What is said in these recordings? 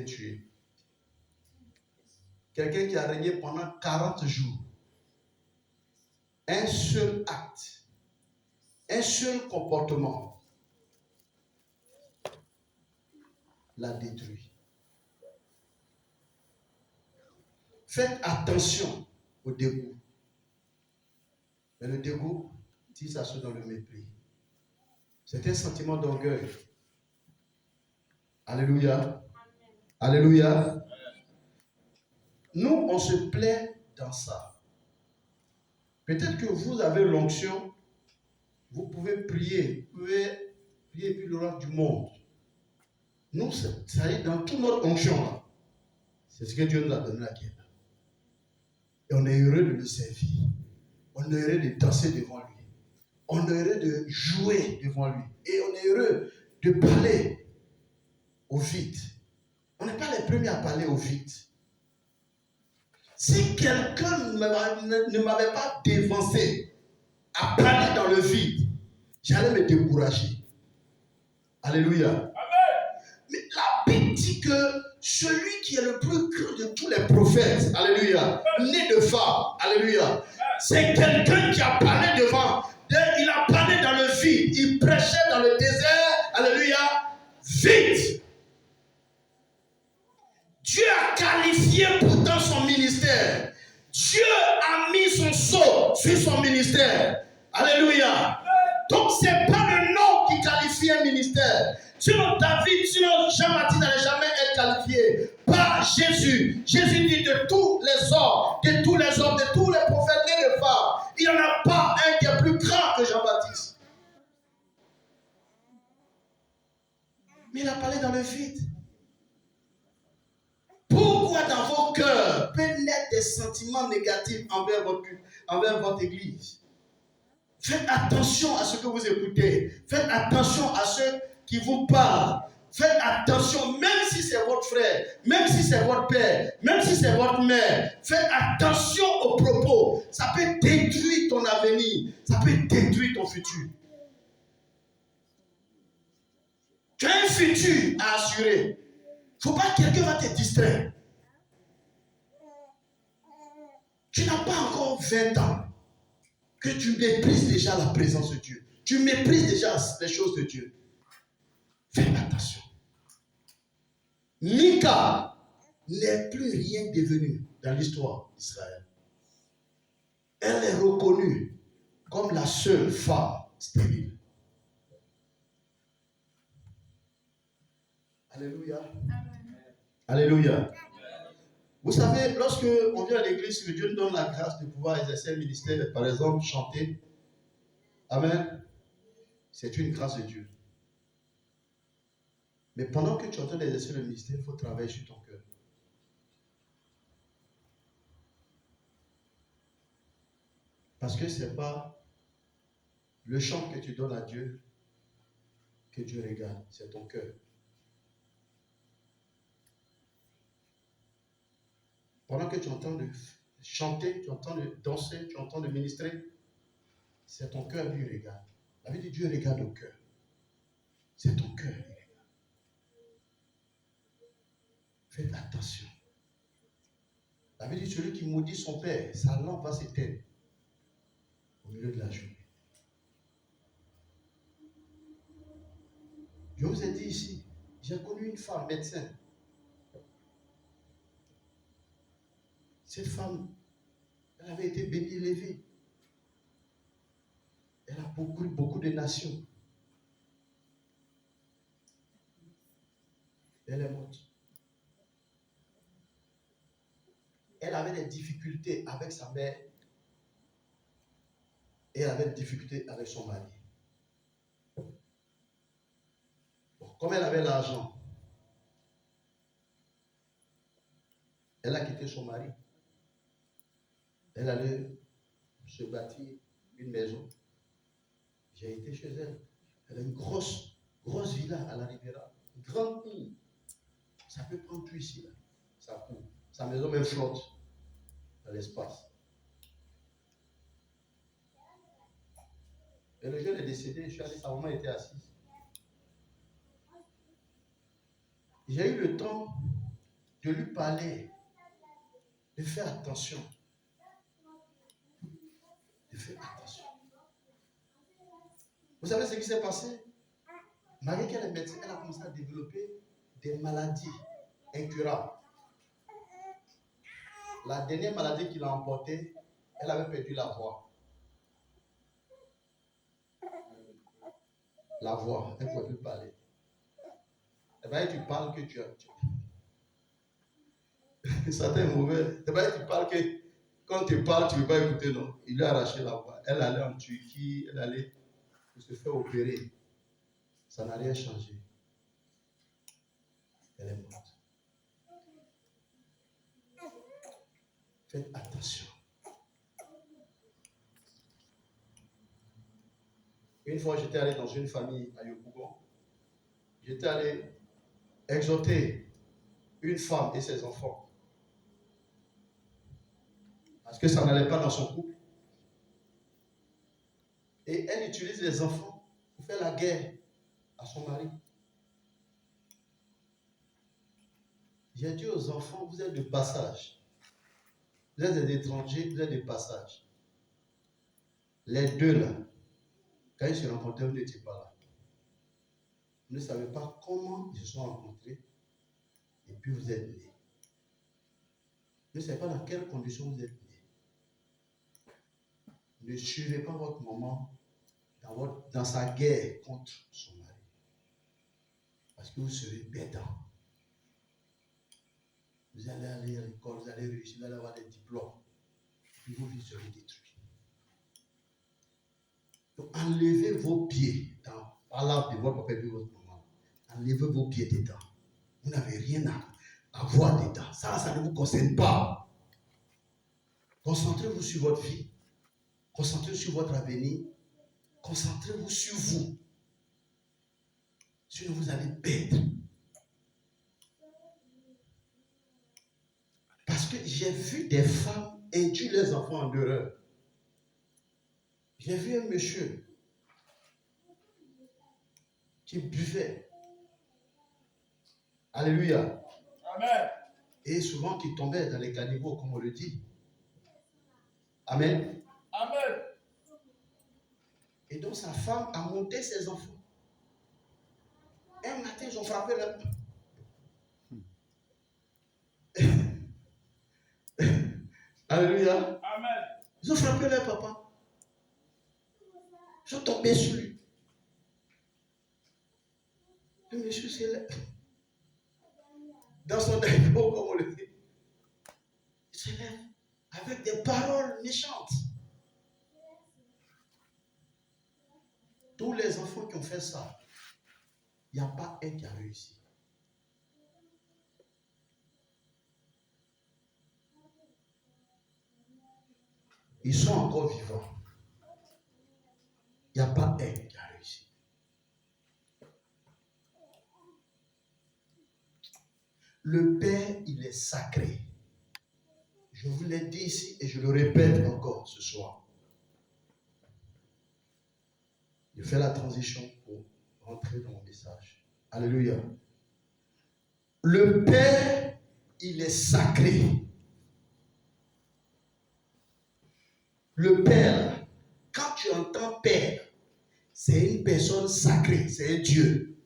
tué. Quelqu'un qui a régné pendant 40 jours. Un seul acte, un seul comportement l'a détruit. Faites attention au dégoût. Mais le dégoût, si ça se dans le mépris, c'est un sentiment d'orgueil. Alléluia. Alléluia. Nous, on se plaît dans ça. Peut-être que vous avez l'onction, vous pouvez prier, puis le roi du monde. Nous, ça est dans toute notre onction là. C'est ce que Dieu nous a donné là. Et on est heureux de le servir. On est heureux de danser devant lui. On est heureux de jouer devant lui. Et on est heureux de parler au vide. On n'est pas les premiers à parler au vide. Si quelqu'un ne m'avait pas dévancé à parler dans le vide, j'allais me décourager. Alléluia. Amen. Mais la Bible dit que celui qui est le plus grand de tous les prophètes, alléluia, né de femme, alléluia, c'est quelqu'un qui a parlé devant. Il a parlé dans le vide. Il prêchait dans le désert, alléluia, vide. Dieu a qualifié pourtant son ministère. Dieu a mis son sceau sur son ministère. Alléluia. Donc ce n'est pas le nom qui qualifie un ministère. Sinon David, sinon Jean-Baptiste n'allait jamais être qualifié par Jésus. Jésus dit de tous les hommes, de tous les prophètes et les femmes, il n'y en a pas un qui est plus grand que Jean-Baptiste. Mais il a parlé dans le vide. Pourquoi dans vos cœurs peut naître des sentiments négatifs envers votre église? Faites attention à ce que vous écoutez. Faites attention à ceux qui vous parlent. Faites attention, même si c'est votre frère, même si c'est votre père, même si c'est votre mère. Faites attention aux propos. Ça peut détruire ton avenir. Ça peut détruire ton futur. Tu as un futur à assurer. Il ne faut pas que quelqu'un va te distraire. Tu n'as pas encore 20 ans que tu méprises déjà la présence de Dieu. Tu méprises déjà les choses de Dieu. Fais attention. Mika n'est plus rien devenu dans l'histoire d'Israël. Elle est reconnue comme la seule femme stérile. Alléluia. Amen. Alléluia. Amen. Vous savez, lorsque on vient à l'église, que Dieu nous donne la grâce de pouvoir exercer un ministère, par exemple, chanter. Amen. C'est une grâce de Dieu. Mais pendant que tu es en train d'exercer le ministère, il faut travailler sur ton cœur. Parce que ce n'est pas le chant que tu donnes à Dieu que Dieu regarde, c'est ton cœur. Pendant que tu entends de chanter, tu entends de danser, tu entends de ministrer, c'est ton cœur qui regarde. La Bible dit Dieu regarde au cœur. C'est ton cœur qui regarde. Faites attention. La Bible dit celui qui maudit son père, sa lampe va s'éteindre au milieu de la journée. Je vous ai dit ici, j'ai connu une femme médecin. Cette femme, elle avait été bénie, élevée. Elle a beaucoup de nations. Elle est morte. Elle avait des difficultés avec sa mère et elle avait des difficultés avec son mari. Bon, comme elle avait l'argent, elle a quitté son mari. Elle allait se bâtir une maison. J'ai été chez elle. Elle a une grosse villa à la Riviera. Une grande cour. Ça peut prendre tout ici, là. Ça court. Sa maison même flotte dans l'espace. Et le jeune est décédé. Je suis allé, sa maman était assise. J'ai eu le temps de lui parler, de faire attention. De faire attention. Vous savez ce qui s'est passé? Marie, qui est médecin, elle a commencé à développer des maladies incurables. La dernière maladie qu'il a emportée, elle avait perdu la voix. La voix, elle ne pouvait plus parler. Eh bien, tu parles que tu as. Ça t'est mauvais. Eh bien, tu parles que quand tu parles, tu ne veux pas écouter, non. Il lui a arraché la voix. Elle allait en Turquie, elle allait se faire opérer. Ça n'a rien changé. Elle est morte. Faites attention. Une fois, j'étais allé dans une famille à Yopougon. J'étais allé exhorter une femme et ses enfants. Parce que ça n'allait pas dans son couple. Et elle utilise les enfants pour faire la guerre à son mari. J'ai dit aux enfants, vous êtes de passage. Vous êtes des étrangers, vous êtes de passage. Les deux là, quand ils se rencontraient, vous n'étiez pas là. Vous ne savez pas comment ils se sont rencontrés. Et puis vous êtes nés. Vous ne savez pas dans quelles conditions vous êtes nés. Ne suivez pas votre maman dans sa guerre contre son mari. Parce que vous serez perdants. Vous allez aller à l'école, vous allez réussir, vous allez avoir des diplômes. Puis vos vies seront détruites. Donc enlevez vos pieds par là de votre papa et de votre maman. Enlevez vos pieds dedans. Vous n'avez rien à voir dedans. Ça ne vous concerne pas. Concentrez-vous sur votre vie. Concentrez-vous sur votre avenir. Concentrez-vous sur vous. Sinon vous allez perdre. Parce que j'ai vu des femmes induire les enfants en erreur. J'ai vu un monsieur qui buvait. Alléluia. Amen. Et souvent qui tombait dans les caniveaux, comme on le dit. Amen. Amen. Et donc sa femme a monté ses enfants. Un matin, ils ont frappé leur... Alléluia. Amen. Ils ont frappé leur papa. Ils sont tombés sur lui. Le monsieur s'est levé. Dans son drapeau, comme on le dit. Il se lève avec des paroles méchantes. Tous les enfants qui ont fait ça, il n'y a pas un qui a réussi. Ils sont encore vivants. Il n'y a pas un qui a réussi. Le Père, il est sacré. Je vous l'ai dit ici et je le répète encore ce soir. Je fais la transition pour rentrer dans mon message. Alléluia. Le Père, il est sacré. Le Père, quand tu entends Père, c'est une personne sacrée, c'est un Dieu.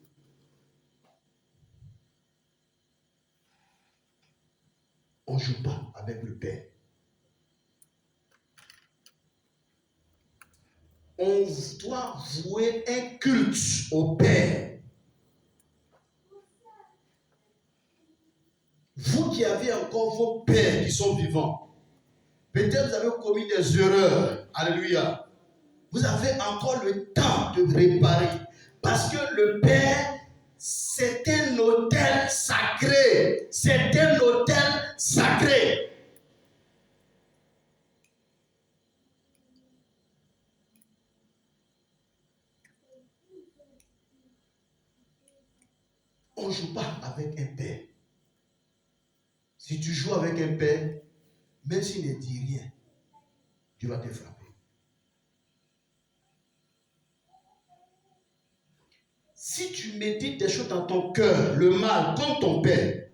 On ne joue pas avec le Père. On doit vouer un culte au Père. Vous qui avez encore vos pères qui sont vivants, peut-être vous avez commis des erreurs. Alléluia. Vous avez encore le temps de réparer. Parce que le Père, c'est un autel sacré. C'est un autel sacré. On ne joue pas avec un père. Si tu joues avec un père, même s'il ne dit rien, tu vas te frapper. Si tu médites des choses dans ton cœur, le mal, comme ton père,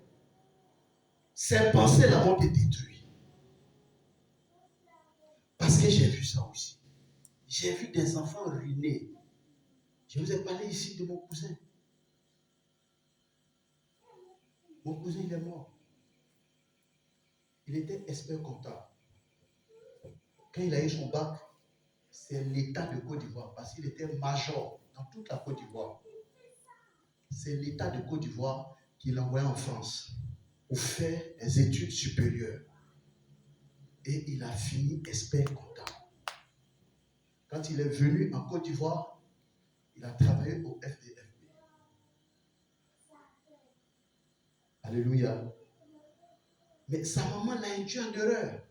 Ces pensées-là vont te détruire. Parce que j'ai vu ça aussi. J'ai vu des enfants ruinés. Je vous ai parlé ici de mon cousin. Mon cousin, il est mort. Il était expert comptable. Quand il a eu son bac, c'est l'État de Côte d'Ivoire, parce qu'il était major dans toute la Côte d'Ivoire. C'est l'État de Côte d'Ivoire qui l'a envoyé en France pour faire des études supérieures. Et il a fini expert comptable. Quand il est venu en Côte d'Ivoire, il a travaillé au FDFP. Alléluia. Mais sa maman l'a induit en erreur.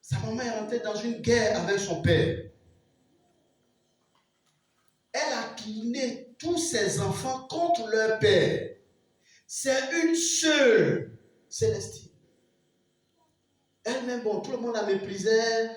Sa maman est rentrée dans une guerre avec son père. Elle a cliné tous ses enfants contre leur père. C'est une seule Célestine. Elle-même, bon, tout le monde la méprisait.